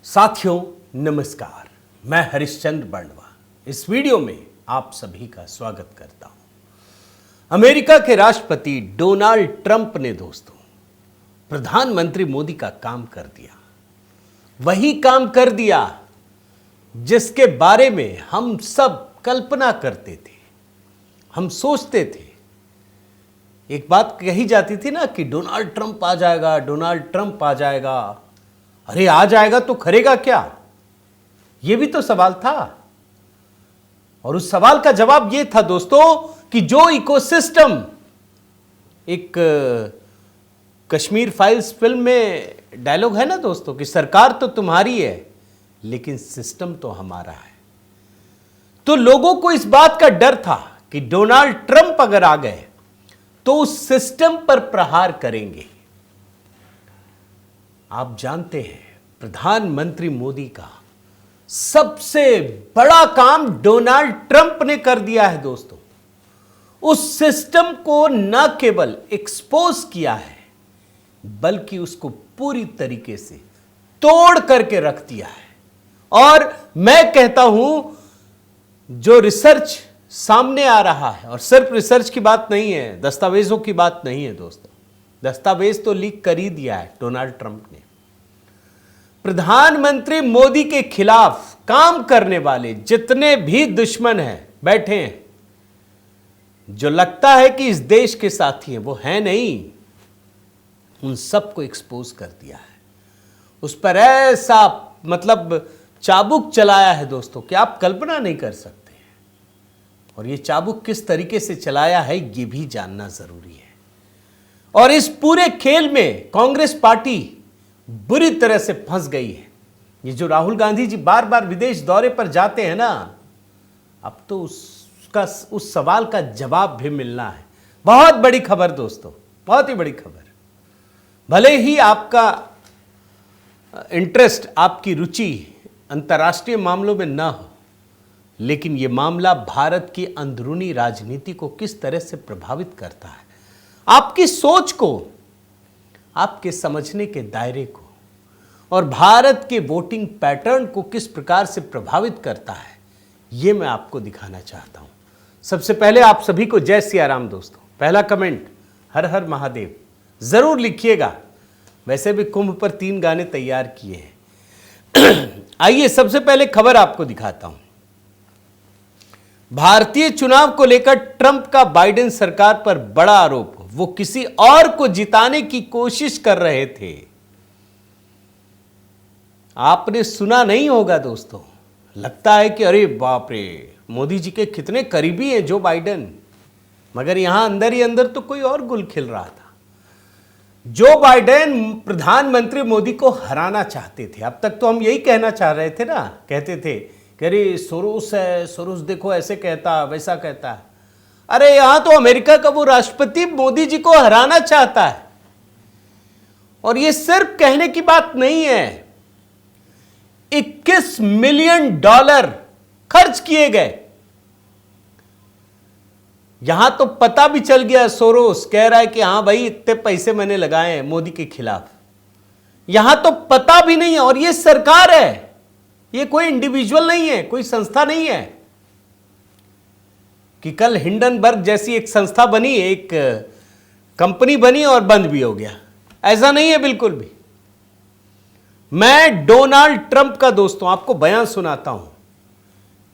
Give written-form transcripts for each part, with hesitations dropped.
साथियों नमस्कार, मैं हरिश्चंद्र बंडवा इस वीडियो में आप सभी का स्वागत करता हूं। अमेरिका के राष्ट्रपति डोनाल्ड ट्रंप ने दोस्तों प्रधानमंत्री मोदी का काम कर दिया, वही काम कर दिया जिसके बारे में हम सब कल्पना करते थे, हम सोचते थे। एक बात कही जाती थी ना कि डोनाल्ड ट्रंप आ जाएगा, डोनाल्ड ट्रंप आ जाएगा। अरे आ जाएगा तो करेगा क्या, यह भी तो सवाल था। और उस सवाल का जवाब यह था दोस्तों कि जो इकोसिस्टम, एक कश्मीर फाइल्स फिल्म में डायलॉग है ना दोस्तों कि सरकार तो तुम्हारी है लेकिन सिस्टम तो हमारा है। तो लोगों को इस बात का डर था कि डोनाल्ड ट्रंप अगर आ गए तो उस सिस्टम पर प्रहार करेंगे। आप जानते हैं प्रधानमंत्री मोदी का सबसे बड़ा काम डोनाल्ड ट्रंप ने कर दिया है दोस्तों। उस सिस्टम को न केवल एक्सपोज किया है बल्कि उसको पूरी तरीके से तोड़ करके रख दिया है। और मैं कहता हूं जो रिसर्च सामने आ रहा है, और सिर्फ रिसर्च की बात नहीं है, दस्तावेजों की बात नहीं है दोस्तों, दस्तावेज तो लीक कर ही दिया है डोनाल्ड ट्रंप ने। प्रधानमंत्री मोदी के खिलाफ काम करने वाले जितने भी दुश्मन हैं, बैठे हैं, जो लगता है कि इस देश के साथी हैं, वो है नहीं, उन सबको एक्सपोज कर दिया है। उस पर ऐसा चाबुक चलाया है दोस्तों कि आप कल्पना नहीं कर सकते। और ये चाबुक किस तरीके से चलाया है ये भी जानना जरूरी है। और इस पूरे खेल में कांग्रेस पार्टी बुरी तरह से फंस गई है। ये जो राहुल गांधी जी बार बार विदेश दौरे पर जाते हैं ना, अब तो उस सवाल का जवाब भी मिलना है। बहुत बड़ी खबर दोस्तों, बहुत ही बड़ी खबर। भले ही आपका इंटरेस्ट, आपकी रुचि अंतर्राष्ट्रीय मामलों में ना हो, लेकिन यह मामला भारत की अंदरूनी राजनीति को किस तरह से प्रभावित करता है, आपकी सोच को, आपके समझने के दायरे को, और भारत के वोटिंग पैटर्न को किस प्रकार से प्रभावित करता है, यह मैं आपको दिखाना चाहता हूं। सबसे पहले आप सभी को जय सिया राम दोस्तों। पहला कमेंट हर हर महादेव जरूर लिखिएगा। वैसे भी कुंभ पर 3 गाने तैयार किए हैं। आइए सबसे पहले खबर आपको दिखाता हूं। भारतीय चुनाव को लेकर ट्रंप का बाइडेन सरकार पर बड़ा आरोप, वो किसी और को जिताने की कोशिश कर रहे थे। आपने सुना नहीं होगा दोस्तों, लगता है कि अरे बाप रे, मोदी जी के कितने करीबी हैं जो बाइडेन, मगर यहां अंदर ही अंदर तो कोई और गुल खिल रहा था। जो बाइडेन प्रधानमंत्री मोदी को हराना चाहते थे। अब तक तो हम यही कहना चाह रहे थे ना, कहते थे कि अरे सोरोस है, सोरोस देखो ऐसे कहता वैसा कहता है। अरे यहां तो अमेरिका का वो राष्ट्रपति मोदी जी को हराना चाहता है। और ये सिर्फ कहने की बात नहीं है, $21 मिलियन खर्च किए गए। यहां तो पता भी चल गया, सोरोस कह रहा है कि हां भाई इतने पैसे मैंने लगाए हैं मोदी के खिलाफ। यहां तो पता भी नहीं है। और ये सरकार है, ये कोई इंडिविजुअल नहीं है, कोई संस्था नहीं है कि कल हिंडनबर्ग जैसी एक संस्था बनी, एक कंपनी बनी और बंद भी हो गया। ऐसा नहीं है बिल्कुल भी। मैं डोनाल्ड ट्रंप का दोस्तों आपको बयान सुनाता हूं।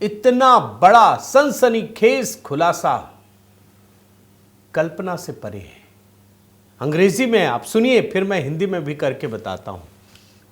इतना बड़ा सनसनीखेज खुलासा कल्पना से परे है। अंग्रेजी में आप सुनिए, फिर मैं हिंदी में भी करके बताता हूं।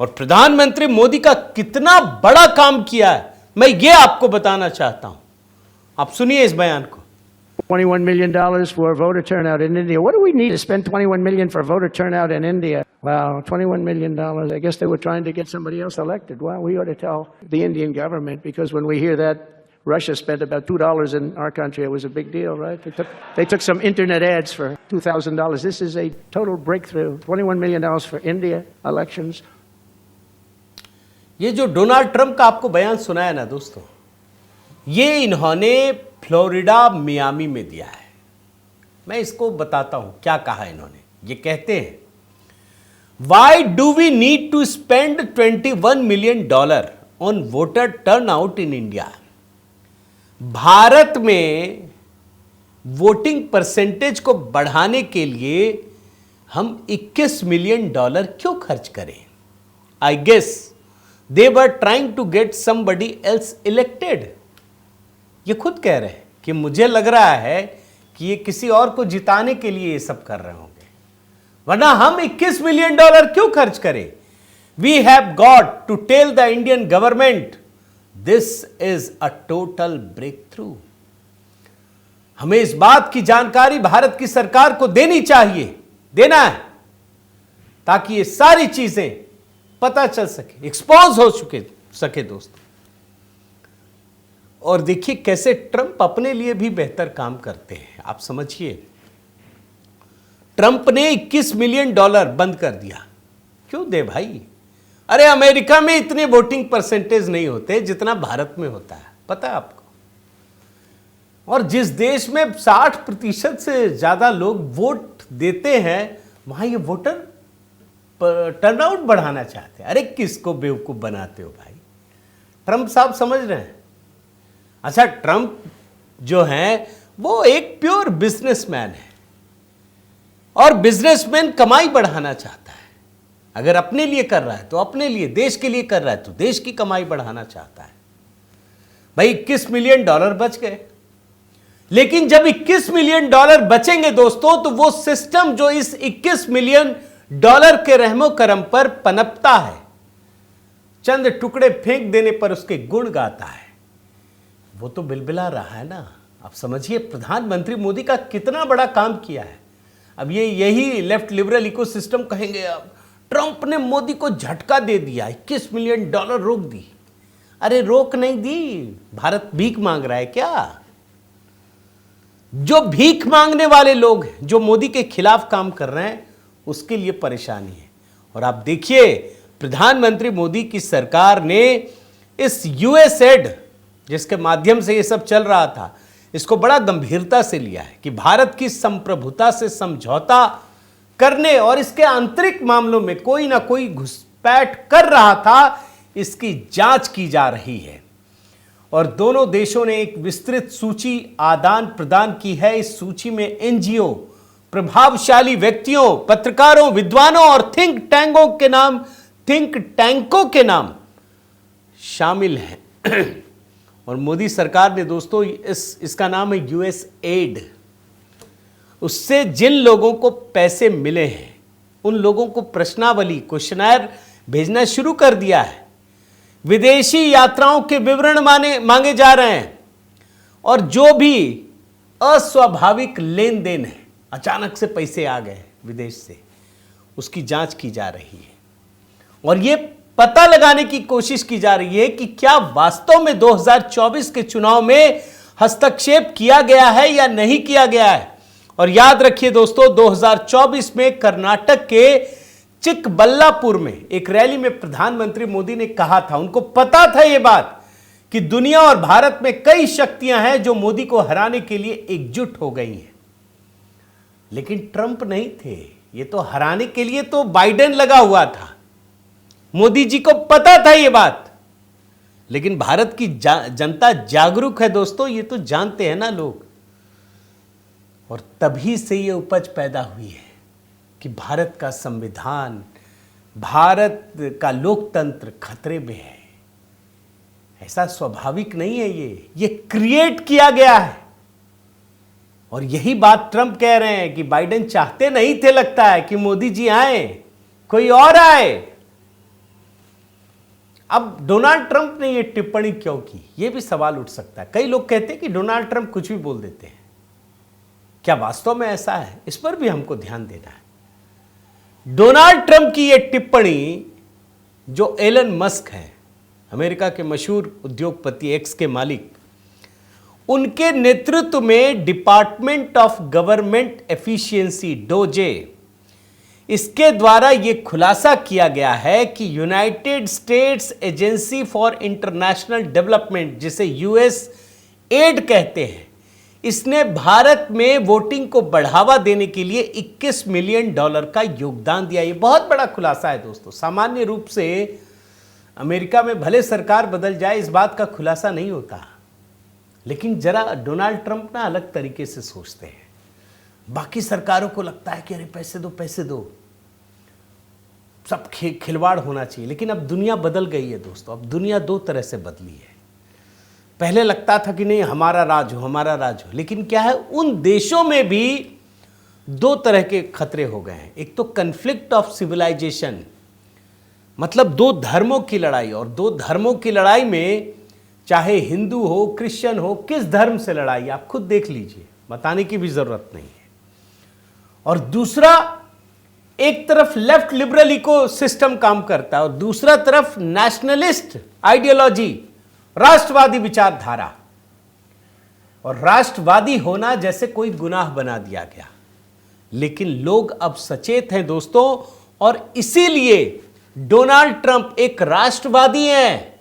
और प्रधानमंत्री मोदी का कितना बड़ा काम किया है, मैं ये आपको बताना चाहता हूं। आप सुनिए इस बयान को। $21 million for voter turnout in India. What do we need to spend $21 million for voter turnout in India? Wow, $21 million. I guess they were trying to get somebody else elected. Well, we ought to tell the Indian government, because when we hear that Russia spent about $2 in our country, it was a big deal, right? They took some internet ads for $2,000. This is a total breakthrough. $21 million for India elections. ये जो Donald Trump का आपको बयान सुनाया ना दोस्तों, ये इन्होंने फ्लोरिडा मियामी में दिया है। मैं इसको बताता हूं क्या कहा इन्होंने। ये कहते हैं Why do we need to spend $21 million on voter turnout in India? Bharat में वोटिंग परसेंटेज को बढ़ाने के लिए हम $21 मिलियन क्यों खर्च करें? I guess they were trying to get somebody else elected. ये खुद कह रहे हैं कि मुझे लग रहा है कि ये किसी और को जिताने के लिए ये सब कर रहे होंगे, वरना हम $21 मिलियन क्यों खर्च करें? We have got to tell the Indian government this is a total breakthrough. हमें इस बात की जानकारी भारत की सरकार को देनी चाहिए, देना है, ताकि ये सारी चीजें पता चल सके, एक्सपोज हो सके दोस्तों। और देखिए कैसे ट्रंप अपने लिए भी बेहतर काम करते हैं। आप समझिए, ट्रंप ने $21 मिलियन बंद कर दिया। क्यों दे भाई? अरे अमेरिका में इतने वोटिंग परसेंटेज नहीं होते जितना भारत में होता है, पता है आपको। और जिस देश में 60% से ज्यादा लोग वोट देते हैं, वहां ये वोटर टर्नआउट बढ़ाना चाहते हैं। अरे किसको बेवकूफ बनाते हो भाई? ट्रंप साहब समझ रहे हैं। अच्छा, ट्रंप जो है वो एक प्योर बिजनेसमैन है, और बिजनेसमैन कमाई बढ़ाना चाहता है। अगर अपने लिए कर रहा है तो अपने लिए, देश के लिए कर रहा है तो देश की कमाई बढ़ाना चाहता है। भाई $21 मिलियन बच गए, लेकिन जब $21 मिलियन बचेंगे दोस्तों, तो वो सिस्टम जो इस $21 मिलियन के रहमो करम पर पनपता है, चंद टुकड़े फेंक देने पर उसके गुण गाता है, वो तो बिलबिला रहा है ना। आप समझिए प्रधानमंत्री मोदी का कितना बड़ा काम किया है। अब ये यही लेफ्ट लिबरल इकोसिस्टम कहेंगे, अब ट्रंप ने मोदी को झटका दे दिया, $21 मिलियन रोक दी। अरे रोक नहीं दी, भारत भीख मांग रहा है क्या? जो भीख मांगने वाले लोग हैं, जो मोदी के खिलाफ काम कर रहे हैं, उसके लिए परेशानी है। और आप देखिए प्रधानमंत्री मोदी की सरकार ने इस यूएसएड, जिसके माध्यम से ये सब चल रहा था, इसको बड़ा गंभीरता से लिया है कि भारत की संप्रभुता से समझौता करने और इसके आंतरिक मामलों में कोई ना कोई घुसपैठ कर रहा था, इसकी जांच की जा रही है। और दोनों देशों ने एक विस्तृत सूची आदान प्रदान की है। इस सूची में एनजीओ, प्रभावशाली व्यक्तियों, पत्रकारों, विद्वानों और थिंक टैंकों के नाम शामिल हैं। और मोदी सरकार ने दोस्तों इसका नाम है यूएसएड। उससे जिन लोगों को पैसे मिले हैं, उन लोगों को प्रश्नावली, क्वेश्चनर भेजना शुरू कर दिया है। विदेशी यात्राओं के विवरण मांगे जा रहे हैं, और जो भी अस्वाभाविक लेन देन है, अचानक से पैसे आ गए विदेश से, उसकी जांच की जा रही है। और यह पता लगाने की कोशिश की जा रही है कि क्या वास्तव में 2024 के चुनाव में हस्तक्षेप किया गया है या नहीं किया गया है। और याद रखिए दोस्तों, 2024 में कर्नाटक के चिकबल्लापुर में एक रैली में प्रधानमंत्री मोदी ने कहा था, उनको पता था यह बात कि दुनिया और भारत में कई शक्तियां हैं जो मोदी को हराने के लिए एकजुट हो गई हैं, लेकिन ट्रंप नहीं थे। ये तो हराने के लिए तो बाइडेन लगा हुआ था। मोदी जी को पता था ये बात, लेकिन भारत की जनता जागरूक है दोस्तों, ये तो जानते हैं ना लोग। और तभी से ये उपज पैदा हुई है कि भारत का संविधान, भारत का लोकतंत्र खतरे में है। ऐसा स्वाभाविक नहीं है, ये क्रिएट किया गया है। और यही बात ट्रंप कह रहे हैं कि बाइडेन चाहते नहीं थे, लगता है कि मोदी जी आए, कोई और आए। अब डोनाल्ड ट्रंप ने यह टिप्पणी क्यों की, यह भी सवाल उठ सकता है। कई लोग कहते हैं कि डोनाल्ड ट्रंप कुछ भी बोल देते हैं। क्या वास्तव में ऐसा है? इस पर भी हमको ध्यान देना है। डोनाल्ड ट्रंप की यह टिप्पणी, जो एलन मस्क हैं, अमेरिका के मशहूर उद्योगपति, एक्स के मालिक, उनके नेतृत्व में department of government efficiency, Doge, इसके द्वारा यह खुलासा किया गया है कि United states agency for international development, जिसे यूएसएड कहते हैं, इसने भारत में वोटिंग को बढ़ावा देने के लिए $21 मिलियन का योगदान दिया। ये बहुत बड़ा खुलासा है दोस्तों। सामान्य रूप से अमेरिका में भले सरकार बदल जाए, इस बात का खुलासा नहीं होता, लेकिन जरा डोनाल्ड ट्रंप ना अलग तरीके से सोचते हैं। बाकी सरकारों को लगता है कि अरे पैसे दो पैसे दो, सब खिलवाड़ होना चाहिए। लेकिन अब दुनिया बदल गई है दोस्तों। अब दुनिया दो तरह से बदली है। पहले लगता था कि नहीं हमारा राज हो, हमारा राज हो, लेकिन क्या है, उन देशों में भी दो तरह के खतरे हो गए हैं। एक तो कन्फ्लिक्ट ऑफ सिविलाइजेशन, मतलब दो धर्मों की लड़ाई, और दो धर्मों की लड़ाई में चाहे हिंदू हो, क्रिश्चियन हो, किस धर्म से लड़ाई आप खुद देख लीजिए, बताने की भी जरूरत नहीं है। और दूसरा, एक तरफ लेफ्ट लिबरल इको सिस्टम काम करता है और दूसरा तरफ नेशनलिस्ट आइडियोलॉजी, राष्ट्रवादी विचारधारा। और राष्ट्रवादी होना जैसे कोई गुनाह बना दिया गया। लेकिन लोग अब सचेत हैं दोस्तों, और इसीलिए डोनाल्ड ट्रंप एक राष्ट्रवादी हैं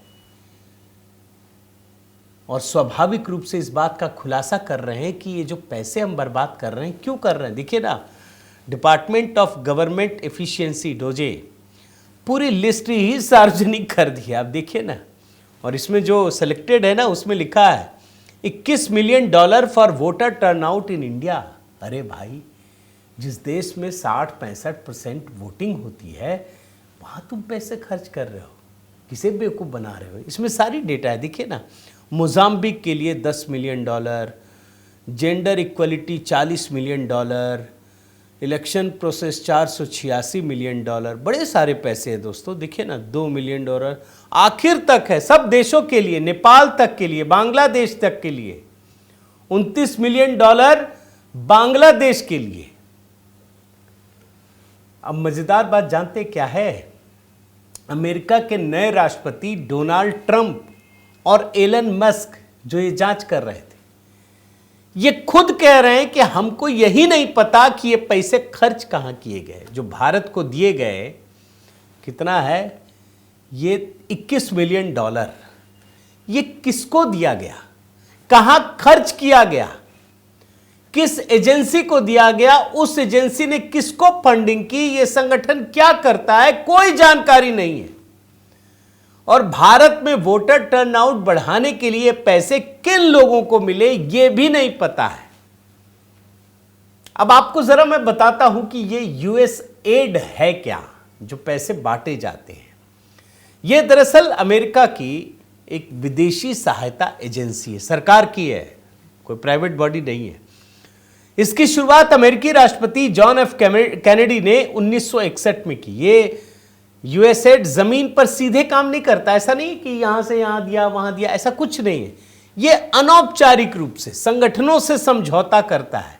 और स्वाभाविक रूप से इस बात का खुलासा कर रहे हैं कि ये जो पैसे हम बर्बाद कर रहे हैं, क्यों कर रहे हैं। देखिए ना, department of government efficiency Doge पूरी लिस्ट ही सार्वजनिक कर दी है, आप देखिए ना। और इसमें जो सिलेक्टेड है ना, उसमें लिखा है $21 million for voter turnout in India. अरे भाई, जिस देश में 60-65% वोटिंग होती है, वहां तुम पैसे खर्च कर रहे हो, किसे बेवकूफ़ बना रहे हो। इसमें सारी डेटा है, देखिए ना। मोजाम्बिक के लिए $10 million, gender equality $40 million, election process $486 million, बड़े सारे पैसे हैं दोस्तों। देखिए ना, $2 मिलियन आखिर तक है, सब देशों के लिए, नेपाल तक के लिए, बांग्लादेश तक के लिए, $29 मिलियन बांग्लादेश के लिए। अब मजेदार बात जानते क्या है, अमेरिका के नए राष्ट्रपति डोनाल्ड ट्रंप और एलन मस्क जो ये जांच कर रहे थे, ये खुद कह रहे हैं कि हमको यही नहीं पता कि ये पैसे खर्च कहां किए गए। जो भारत को दिए गए, कितना है ये, $21 मिलियन। ये किसको दिया गया, कहां खर्च किया गया, किस एजेंसी को दिया गया, उस एजेंसी ने किसको फंडिंग की, ये संगठन क्या करता है, कोई जानकारी नहीं है। और भारत में वोटर टर्नआउट बढ़ाने के लिए पैसे किन लोगों को मिले, यह भी नहीं पता है। अब आपको जरा मैं बताता हूं कि ये यूएस एड है क्या, जो पैसे बांटे जाते हैं। यह दरअसल अमेरिका की एक विदेशी सहायता एजेंसी है, सरकार की है, कोई प्राइवेट बॉडी नहीं है। इसकी शुरुआत अमेरिकी राष्ट्रपति जॉन एफ कैनेडी ने 1961 में की। ये यूएसएड जमीन पर सीधे काम नहीं करता, ऐसा नहीं कि यहां से यहां दिया वहां दिया, ऐसा कुछ नहीं है। यह अनौपचारिक रूप से संगठनों से समझौता करता है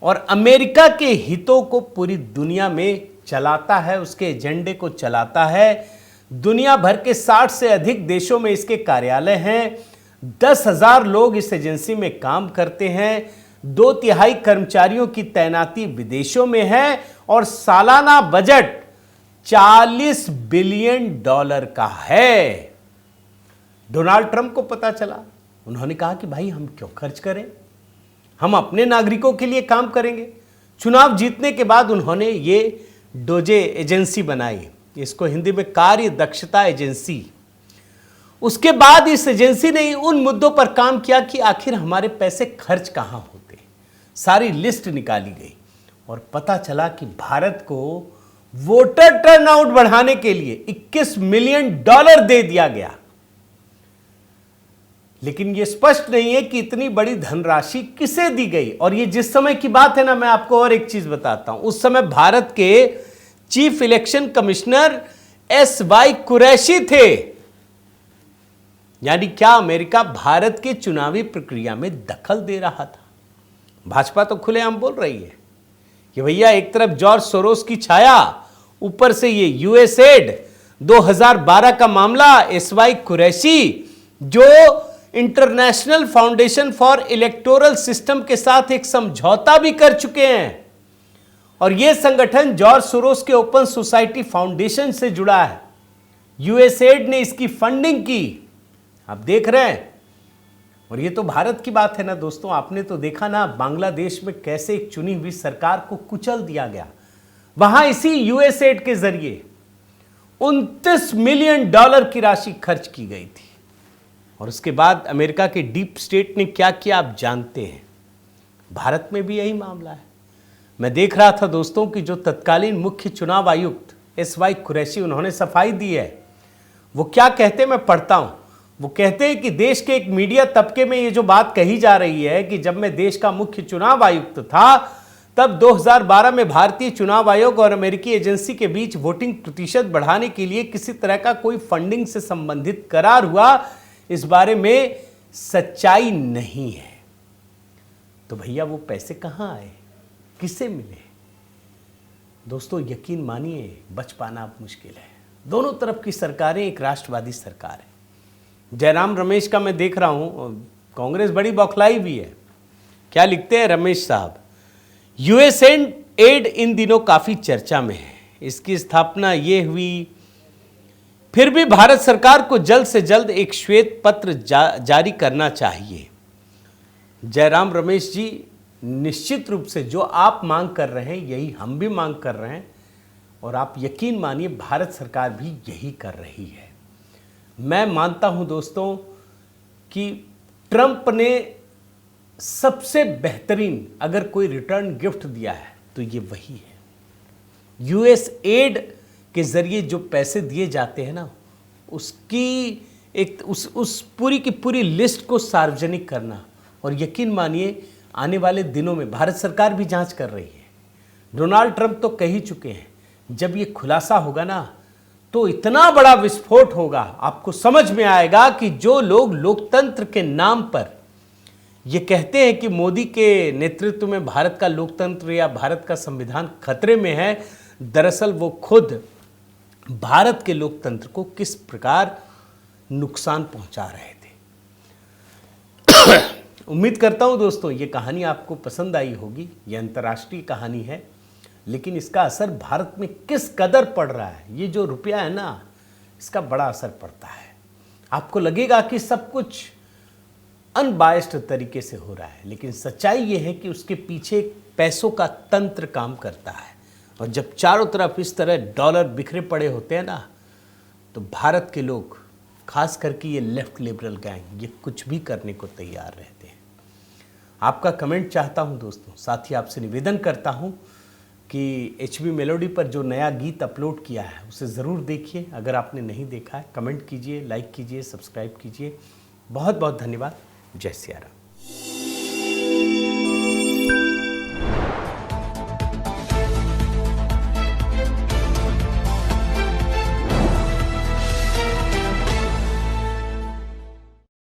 और अमेरिका के हितों को पूरी दुनिया में चलाता है, उसके एजेंडे को चलाता है। दुनिया भर के 60 से अधिक देशों में इसके कार्यालय हैं। 10,000 लोग इस एजेंसी में काम करते हैं। 2/3 कर्मचारियों की तैनाती विदेशों में है और सालाना बजट $40 बिलियन का है। डोनाल्ड ट्रंप को पता चला, उन्होंने कहा कि भाई हम क्यों खर्च करें, हम अपने नागरिकों के लिए काम करेंगे। चुनाव जीतने के बाद उन्होंने ये डोजे एजेंसी बनाई, इसको हिंदी में कार्य दक्षता एजेंसी। उसके बाद इस एजेंसी ने उन मुद्दों पर काम किया कि आखिर हमारे पैसे खर्च कहां होते, सारी लिस्ट निकाली गई और पता चला कि भारत को वोटर टर्नआउट बढ़ाने के लिए $21 मिलियन दे दिया गया। लेकिन यह स्पष्ट नहीं है कि इतनी बड़ी धनराशि किसे दी गई। और यह जिस समय की बात है ना, मैं आपको और एक चीज बताता हूं। उस समय भारत के chief election commissioner SY Qureshi थे। यानी क्या अमेरिका भारत के चुनावी प्रक्रिया में दखल दे रहा था। भाजपा तो खुलेआम बोल रही है कि भैया एक तरफ जॉर्ज सोरोस की छाया, ऊपर से ये यूएसएड 2012 का मामला, SY कुरैशी जो international foundation for electoral system के साथ एक समझौता भी कर चुके हैं। और यह संगठन जॉर्ज सोरोस के ओपन सोसाइटी फाउंडेशन से जुड़ा है। यूएसएड ने इसकी फंडिंग की, आप देख रहे हैं। और ये तो भारत की बात है ना दोस्तों, आपने तो देखा ना बांग्लादेश में कैसे एक चुनी हुई सरकार को कुचल दिया गया। वहां इसी यूएसएड के जरिए $29 मिलियन की राशि खर्च की गई थी। और उसके बाद अमेरिका के डीप स्टेट ने क्या किया आप जानते हैं। भारत में भी यही मामला है। मैं देख रहा था दोस्तों कि जो तत्कालीन मुख्य चुनाव आयुक्त SY कुरैशी, उन्होंने सफाई दी है। वो क्या कहते हैं मैं पढ़ता हूं। वो कहते हैं कि देश के एक मीडिया तबके में ये जो बात कही जा रही है कि जब मैं देश का मुख्य चुनाव आयुक्त था तब 2012 में भारतीय चुनाव आयोग और अमेरिकी एजेंसी के बीच वोटिंग प्रतिशत बढ़ाने के लिए किसी तरह का कोई फंडिंग से संबंधित करार हुआ, इस बारे में सच्चाई नहीं है। तो भैया वो पैसे कहां आए, किसे मिले? दोस्तों यकीन मानिए बच पाना अब मुश्किल है। दोनों तरफ की सरकारें एक राष्ट्रवादी सरकार है। जयराम रमेश का मैं देख रहा हूं, कांग्रेस बड़ी बौखलाई भी है। क्या लिखते हैं रमेश साहब, यूएसएड इन दिनों काफी चर्चा में है। इसकी स्थापना ये हुई, फिर भी भारत सरकार को जल्द से जल्द एक श्वेत पत्र जारी करना चाहिए। जयराम रमेश जी, निश्चित रूप से जो आप मांग कर रहे हैं यही हम भी मांग कर रहे हैं, और आप यकीन मानिए भारत सरकार भी यही कर रही है। मैं मानता हूं दोस्तों कि ट्रंप ने सबसे बेहतरीन अगर कोई रिटर्न गिफ्ट दिया है तो ये वही है। यूएसएड के जरिए जो पैसे दिए जाते हैं ना, उसकी एक उस पूरी की पूरी लिस्ट को सार्वजनिक करना, और यकीन मानिए आने वाले दिनों में भारत सरकार भी जांच कर रही है। डोनाल्ड ट्रंप तो कह ही चुके हैं, जब ये खुलासा होगा ना तो इतना बड़ा विस्फोट होगा, आपको समझ में आएगा कि जो लोग लोकतंत्र के नाम पर ये कहते हैं कि मोदी के नेतृत्व में भारत का लोकतंत्र या भारत का संविधान खतरे में है, दरअसल वो खुद भारत के लोकतंत्र को किस प्रकार नुकसान पहुंचा रहे थे। उम्मीद करता हूं दोस्तों ये कहानी आपको पसंद आई होगी। ये अंतर्राष्ट्रीय कहानी है, लेकिन इसका असर भारत में किस कदर पड़ रहा है, ये जो रुपया है ना, इसका बड़ा असर पड़ता है। आपको लगेगा कि सब कुछ अनबायस्ड तरीके से हो रहा है, लेकिन सच्चाई ये है कि उसके पीछे पैसों का तंत्र काम करता है। और जब चारों तरफ इस तरह डॉलर बिखरे पड़े होते हैं ना, तो भारत के लोग, खास करके ये लेफ्ट लिबरल गैंग, ये कुछ भी करने को तैयार रहते हैं। आपका कमेंट चाहता हूं दोस्तों। साथ ही आपसे निवेदन करता हूं कि HB मेलोडी पर जो नया गीत अपलोड किया है उसे ज़रूर देखिए। अगर आपने नहीं देखा है, कमेंट कीजिए, लाइक कीजिए, सब्सक्राइब कीजिए। बहुत बहुत धन्यवाद। जय सिया राम।